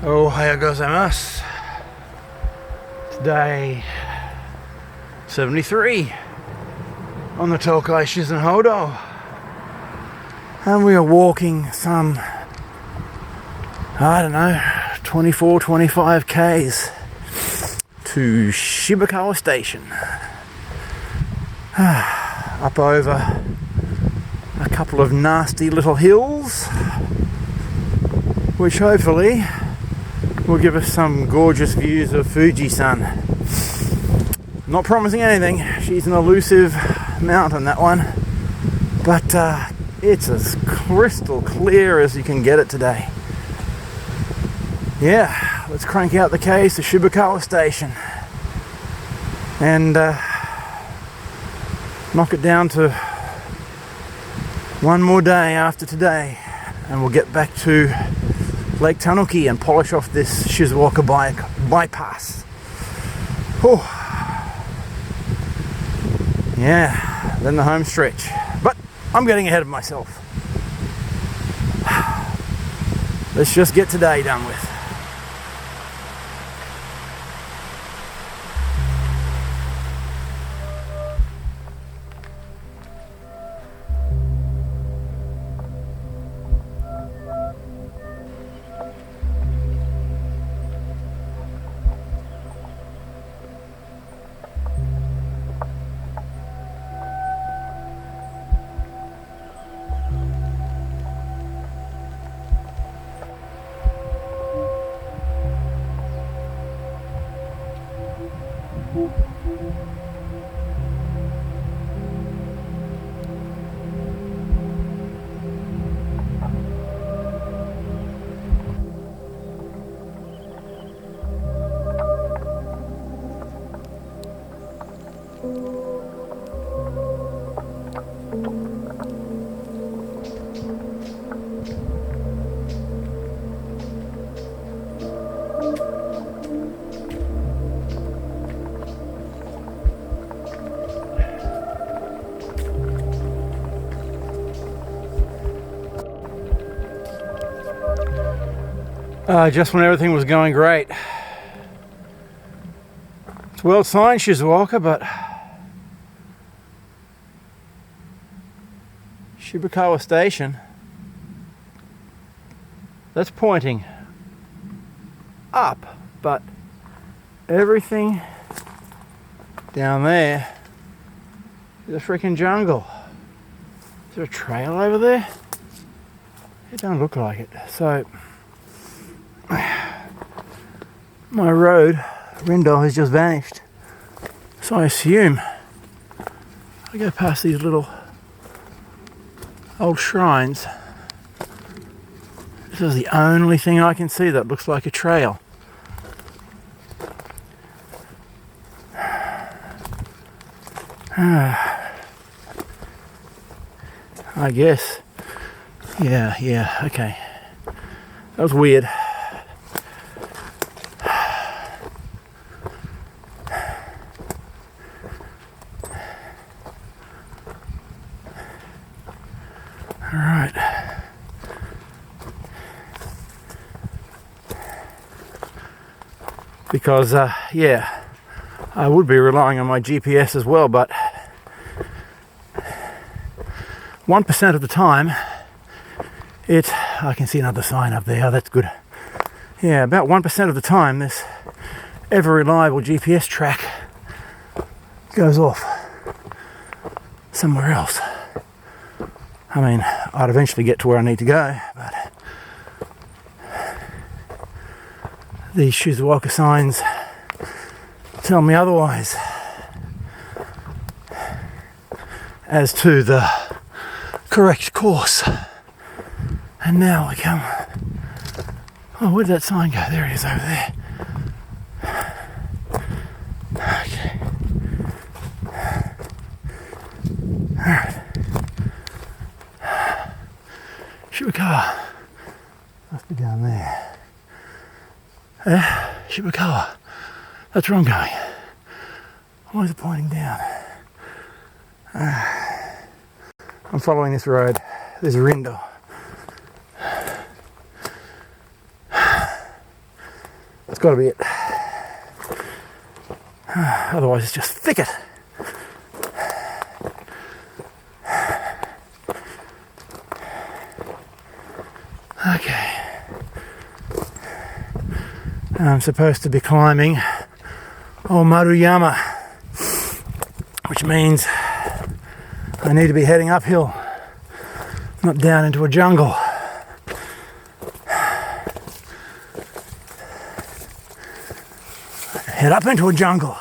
Ohayou gozaimasu. Today 73 on the Tokai Shizen Hodo, and we are walking some, I don't know, 24-25 k's to Shibakawa Station, up over a couple of nasty little hills, which hopefully will give us some gorgeous views of Fuji-san. Not promising anything, she's an elusive mountain, that one, but it's as crystal clear as you can get it today. Yeah, let's crank out the case to Shibakawa Station and knock it down to one more day after today, and we'll get back to Lake Tanuki and polish off this Shizuoka bypass. Whew. Yeah, then the home stretch. But I'm getting ahead of myself. Let's just get today done with. Just when everything was going great. It's well signed Shizuoka, but Shibakawa Station, that's pointing up, but everything down there is a freaking jungle. Is there a trail over there? It don't look like it. So my road window has just vanished, so I assume I go past these little old shrines. This is the only thing I can see that looks like a trail. I guess. Yeah, okay. That was weird. Alright. Because, yeah, I would be relying on my GPS as well, but 1% of the time, I can see another sign up there, that's good. Yeah, about 1% of the time, this ever reliable GPS track goes off somewhere else. I mean, I'd eventually get to where I need to go, but these Shizuoka signs tell me otherwise as to the correct course. And now I come. Oh, where did that sign go? There it is over there. Okay. Alright. Shibakawa must be down there. Shibakawa. That's where I'm going. Why is it pointing down? I'm following this road. There's a rindo. That's got to be it. Otherwise it's just thicket. Okay. I'm supposed to be climbing Maruyama, which means I need to be heading uphill, not down into a jungle. Head up into a jungle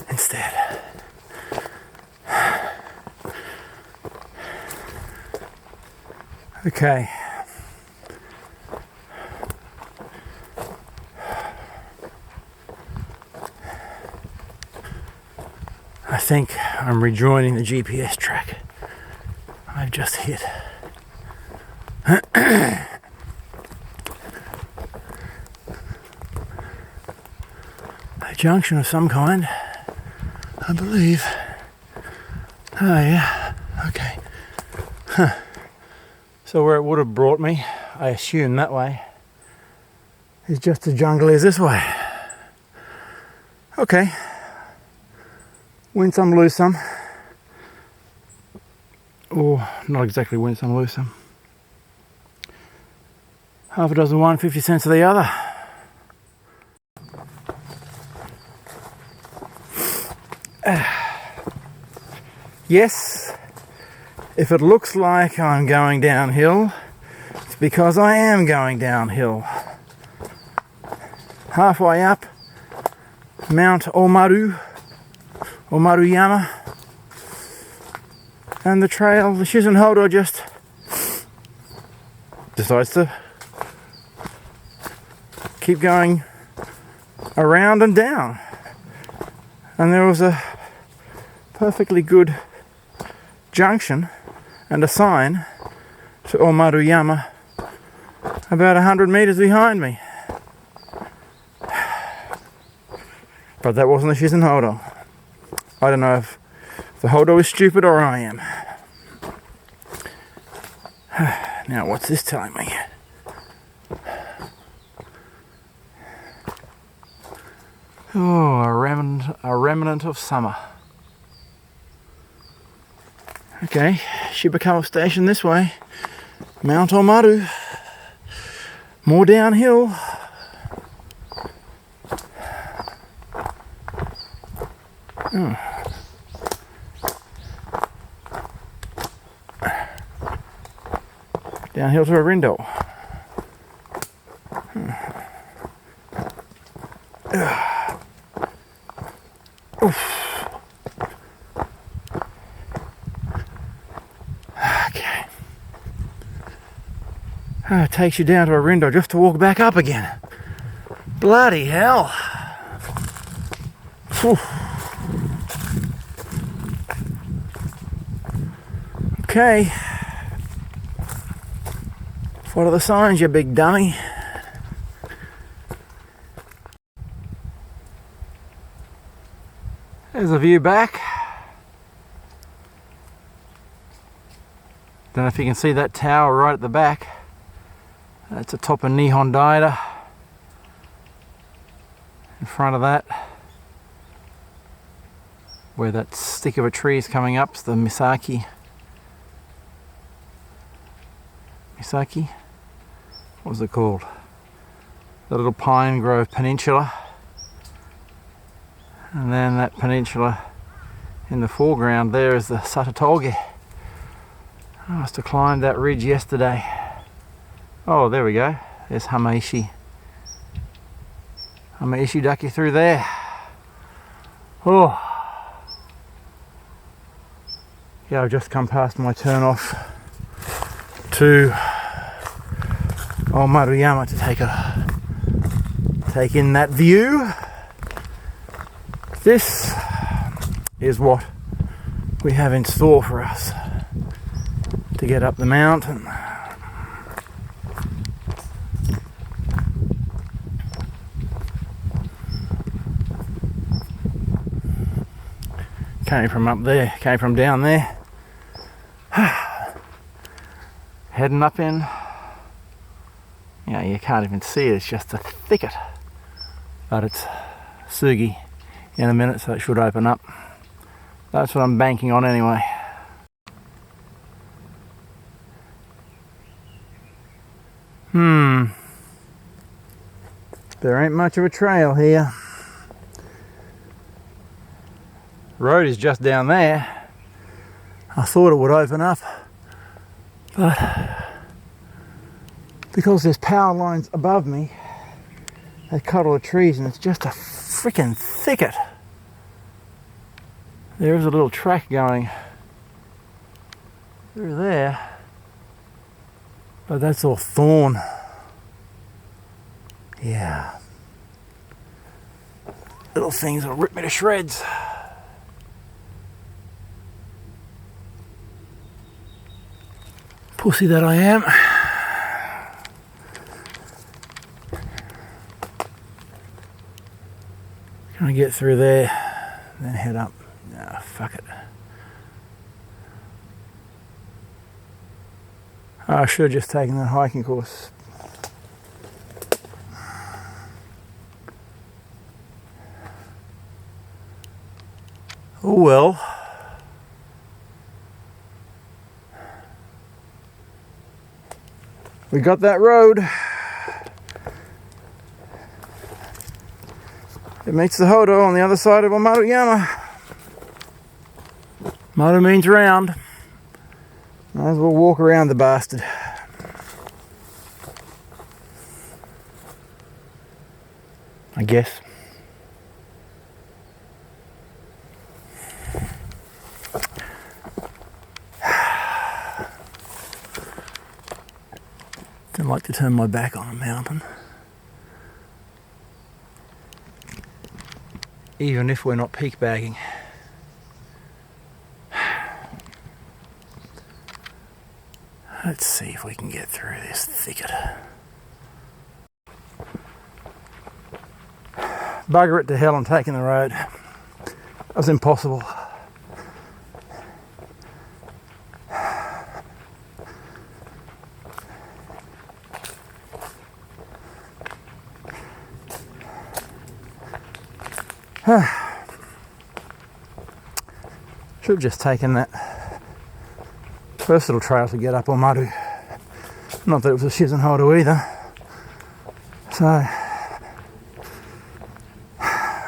instead. Okay. I think I'm rejoining the GPS track I've just hit. A junction of some kind, I believe. Oh yeah, okay. Huh. So where it would have brought me, I assume that way, is just as jungle is this way. Okay. Win some, lose some. Or not exactly win some, lose some. Half a dozen one, 50 cents of the other. Yes, if it looks like I'm going downhill, it's because I am going downhill. Halfway up Mount Maruyama, and the trail, the Shizen Hodo, just decides to keep going around and down. And there was a perfectly good junction and a sign to Maruyama about 100 meters behind me. But that wasn't the Shizen Hodo. I don't know if the Hodo is stupid or I am. Now what's this telling me? Oh, a remnant of summer. Okay, Shibakawa Station this way. Mount Omaru. More downhill. Oh. Downhill to Arindo. Okay. Oh, it takes you down to Arindo just to walk back up again. Bloody hell. Whew. Okay. What are the signs, you big dummy? There's a view back. Don't know if you can see that tower right at the back. That's the top of Nihon Daida. In front of that, where that stick of a tree is coming up, is the Misaki. What was it called? The little Pine Grove Peninsula. And then that peninsula in the foreground there is the Satatoge. I must have climbed that ridge yesterday. Oh, there we go. There's Hamaishi. Hamaishi Daki through there. Oh. Yeah, I've just come past my turn off to Maruyama to take in that view. This is what we have in store for us to get up the mountain. Came from up there, came from down there. Heading up in Yeah, you can't even see it, it's just a thicket. But it's Sugi in a minute, so it should open up. That's what I'm banking on anyway. There ain't much of a trail here. Road is just down there. I thought it would open up, but because there's power lines above me, they cut all the trees and it's just a freaking thicket. There is a little track going through there, but that's all thorn. Yeah. Little things will rip me to shreds. Pussy that I am. Can I get through there, then head up? Nah, fuck it. Oh, I should have just taken that hiking course. Oh well. We got that road. It meets the Hodo on the other side of Omaruyama. Maru means round. Might as well walk around the bastard. I guess. Don't like to turn my back on a mountain. Even if we're not peak bagging. Let's see if we can get through this thicket. Bugger it to hell, I'm taking the road. That was impossible. Should have just taken that first little trail to get up on Maru. Not that it was a Shizen Hodo either. So,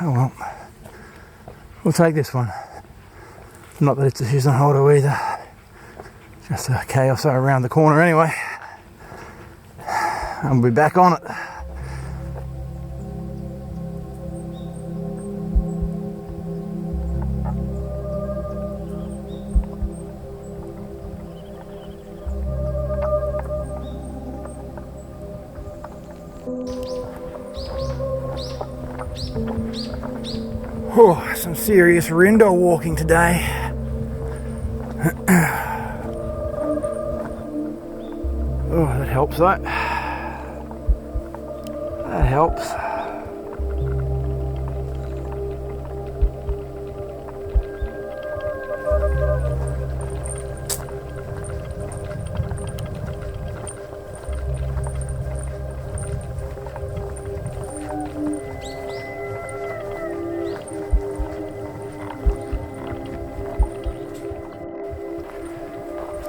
oh well. We'll take this one. Not that it's a Shizen Hodo either. Just a K or so around the corner anyway. And we'll be back on it. Oh, some serious rindo walking today. Oh, that helps though. That helps.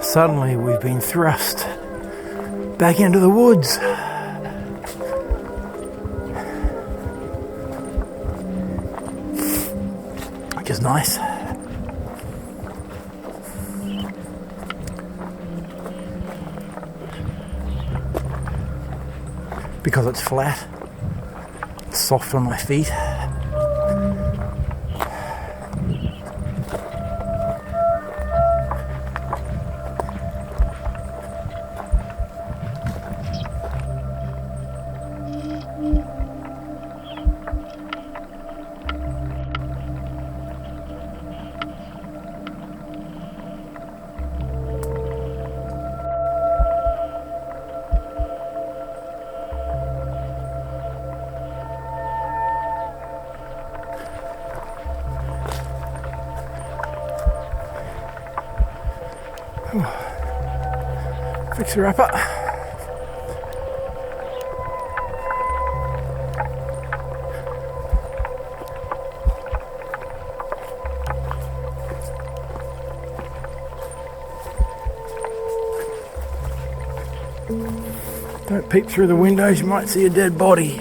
Suddenly we've been thrust back into the woods. Which is nice. Because it's flat, it's soft on my feet. Fixer upper. Don't peep through the windows, you might see a dead body.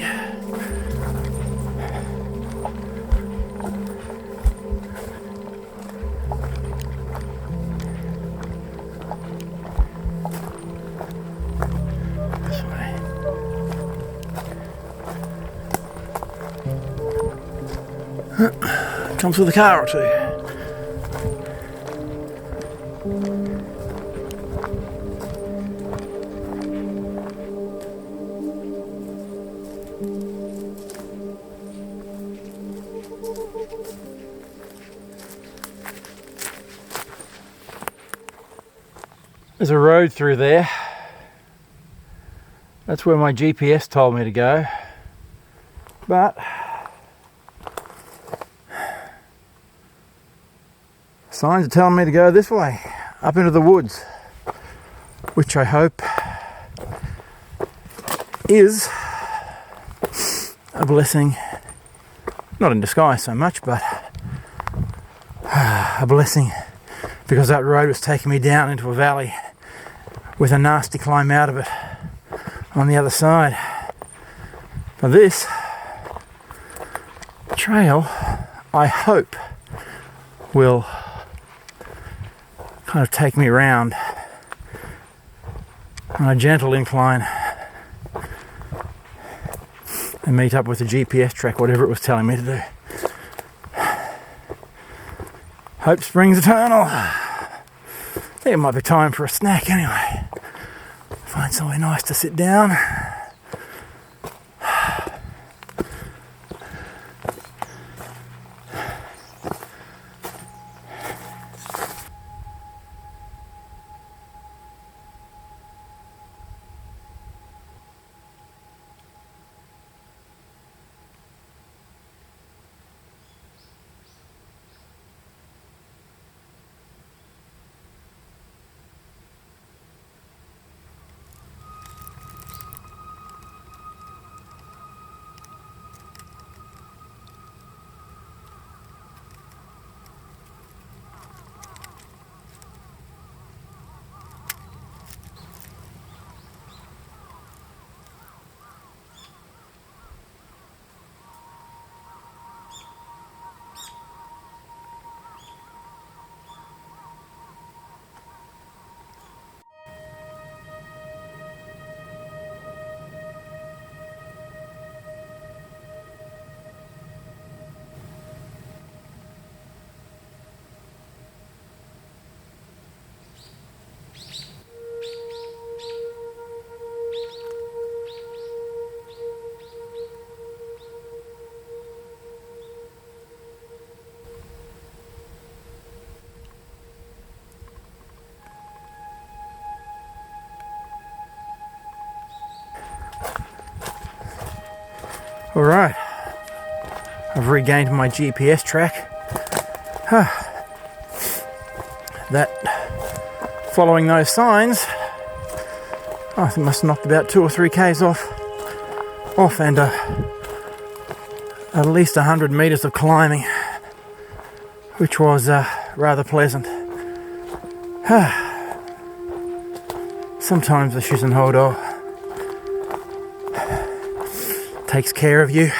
This way. Comes with a car or two. There's a road through there. That's where my GPS told me to go. But signs are telling me to go this way, up into the woods, which I hope is a blessing, not in disguise so much, but a blessing, because that road was taking me down into a valley with a nasty climb out of it on the other side. But this trail, I hope, will kind of take me around on a gentle incline and meet up with the GPS track, whatever it was telling me to do. Hope springs eternal. I think it might be time for a snack anyway. Find somewhere nice to sit down. Alright, I've regained my GPS track. That, following those signs, I think must have knocked about 2 or 3 k's off and at least 100 meters of climbing, which was rather pleasant. Sometimes the Shizen Hodo takes care of you.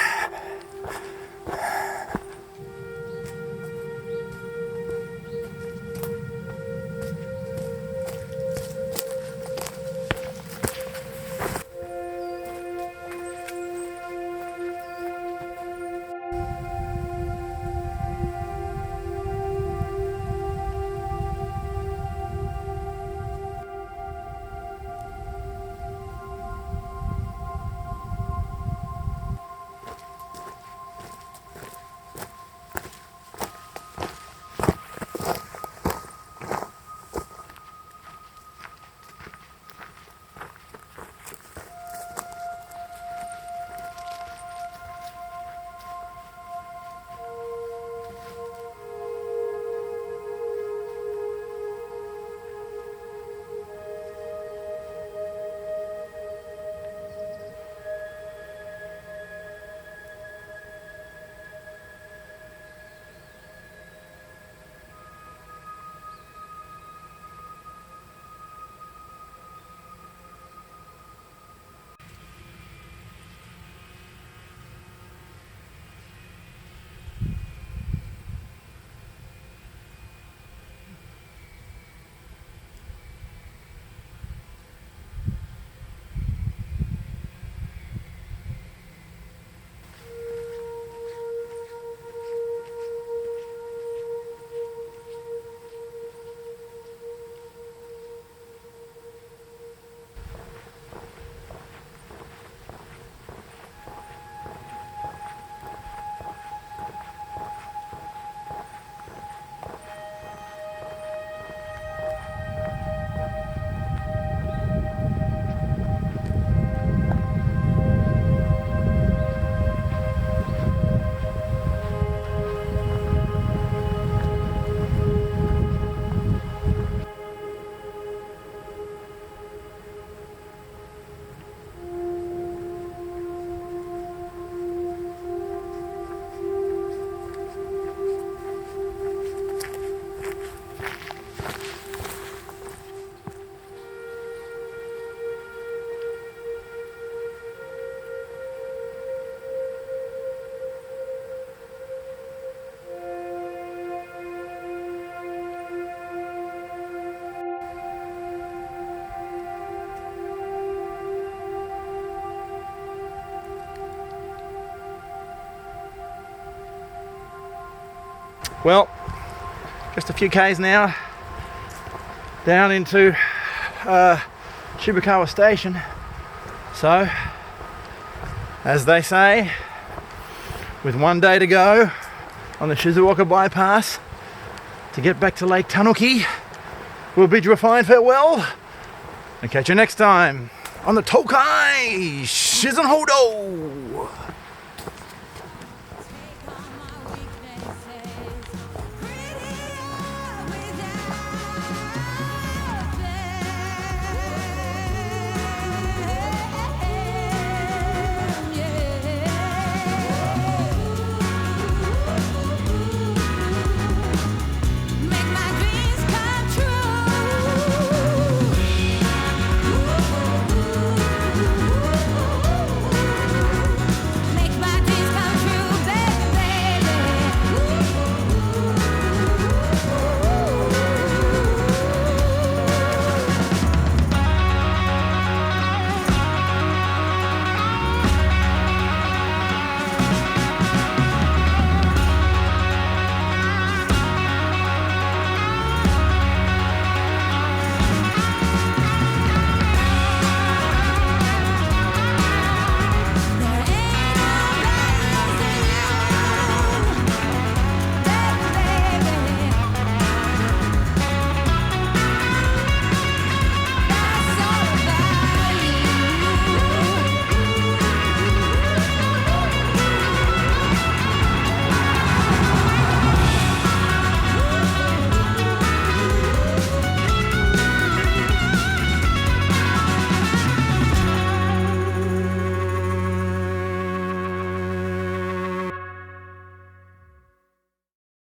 Well, just a few k's now down into Shibakawa Station. So, as they say, with one day to go on the Shizuoka bypass to get back to Lake Tanuki, we'll bid you a fine farewell and catch you next time on the Tokai Shizen Hodo.